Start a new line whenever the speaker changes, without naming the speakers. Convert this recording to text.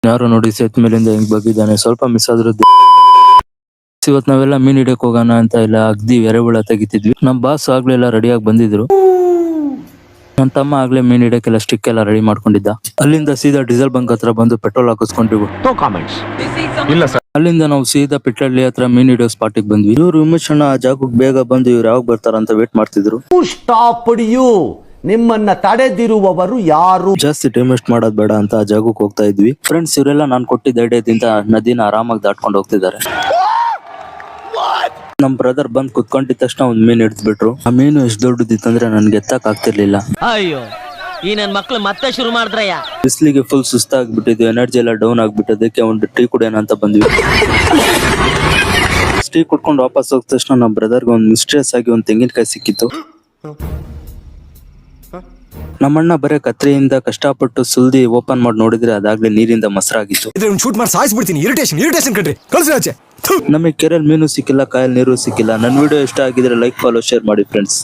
ಯಾರು ನೋಡಿ ಸೇತ್ ಮೇಲಿಂದ ಹೆಂಗ್ ಬಗ್ಗಿದ್ದಾನೆ, ಸ್ವಲ್ಪ ಮಿಸ್ ಆದ್ರೂ ಇವತ್ ನಾವೆಲ್ಲ ಮೀನ್ ಹಿಡಿಯಕ್ ಹೋಗೋಣ ಅಂತ ಎಲ್ಲ ಅಗ್ದಿ ಎರೆಹುಳ ತೆಗಿತಿದ್ವಿ. ನಮ್ ಬಾಸ್ ಆಗ್ಲೆಲ್ಲ ರೆಡಿಯಾಗಿ ಬಂದಿದ್ರು. ನನ್ ತಮ್ಮ ಆಗ್ಲೇ ಮೀನ್ ಹಿಡಿಯಕ್ಕೆಲ್ಲ ಸ್ಟಿಕ್ ಎಲ್ಲ ರೆಡಿ ಮಾಡ್ಕೊಂಡಿದ್ದ. ಅಲ್ಲಿಂದ ಸೀದಾ ಡೀಸೆಲ್ ಬಂಕ್ ಹತ್ರ ಬಂದು ಪೆಟ್ರೋಲ್ ಹಾಕಿಸ್ಕೊಂಡ್ವಿ. ಅಲ್ಲಿಂದ ನಾವು ಸೀದಾ ಪೆಟ್ರೋಲ್ ಹತ್ರ ಮೀನ್ ಹಿಡಿಯೋ ಸ್ಪಾಟಿಗೆ ಬಂದ್ವಿ. ಇವ್ರು ಉಮೇಶ್ ಅಣ್ಣ ಆ ಜಾಗಕ್ಕೆ ಬೇಗ ಬಂದು ಇವ್ರು ಯಾವಾಗ ಬರ್ತಾರ ಅಂತ ವೇಟ್ ಮಾಡ್ತಿದ್ರು.
ನಿಮ್ಮನ್ನ ತಡೆದಿರುವವರು ಯಾರು?
ಜಾಸ್ತಿ ಟೈಮ್ ವೇಸ್ಟ್ ಮಾಡೋದ್ ಬೇಡ ಅಂತ ಆ ಜಾಗಕ್ಕೆ ಹೋಗ್ತಾ ಇದ್ವಿ. ಫ್ರೆಂಡ್ಸ್ ಇವರೆಲ್ಲ ನಾನ್ ಕೊಟ್ಟಿದ್ದ ಐಡಿಯಾದಿಂದ ನದಿನ ಆರಾಮಾಗಿ ದಾಟ್ಕೊಂಡು ಹೋಗ್ತಿದ್ದಾರೆ. ನಮ್ ಬ್ರದರ್ ಬಂದ್ ಕುತ್ಕೊಂಡಿದ ತಕ್ಷಣ ಒಂದ್ ಮೀನ್ ಹಿಡಿದ್ಬಿಟ್ರು. ಆ ಮೀನು ಎಷ್ಟು ದೊಡ್ಡದಿತ್ತಂದ್ರೆ ನನ್ಗೆ ಎತ್ತಕ್ ಆಗ್ತಿರ್ಲಿಲ್ಲ.
ಅಯ್ಯೋ ಈ ನನ್ ಮಕ್ಳು ಮತ್ತೆ ಶುರು ಮಾಡಿದ್ರಯ್ಯ.
ಬಿಸ್ಲಿಗೆ ಫುಲ್ ಸುಸ್ತಾಗ್ಬಿಟ್ಟಿದ್ವಿ, ಎನರ್ಜಿ ಎಲ್ಲ ಡೌನ್ ಆಗ್ಬಿಟ್ಟದಕ್ಕೆ ಒಂದು ಟೀ ಕುಡಿಯೋಣ ಅಂತ ಬಂದ್ವಿ. ಟೀ ಕುಡ್ಕೊಂಡು ವಾಪಸ್ ಹೋದ ತಕ್ಷಣ ನಮ್ ಬ್ರದರ್ಗೆ ಒಂದು ಮಿಸ್ಟ್ರಿಯಸ್ ಆಗಿ ಒಂದು ತೆಂಗಿನಕಾಯಿ ಸಿಕ್ಕಿತ್ತು. ನಮ್ಮಣ್ಣ ಬರೇ ಕತ್ರಿಯಿಂದ ಕಷ್ಟಪಟ್ಟು ಸುಲ್ದಿ ಓಪನ್ ಮಾಡಿ ನೋಡಿದ್ರೆ ಅದಾಗ್ಲೇ ನೀರಿಂದ ಮೊಸರಾಗಿತ್ತು. ನಮಗೆ ಕೆರೆಯಲ್ಲಿ ಮೀನು ಸಿಕ್ಕಿಲ್ಲ, ಕಾಯಲ್ಲಿ ನೀರು ಸಿಕ್ಕಿಲ್ಲ. ನನ್ನ ವಿಡಿಯೋ ಇಷ್ಟ ಆಗಿದ್ರೆ ಲೈಕ್, ಫಾಲೋ, ಶೇರ್ ಮಾಡಿ ಫ್ರೆಂಡ್ಸ್.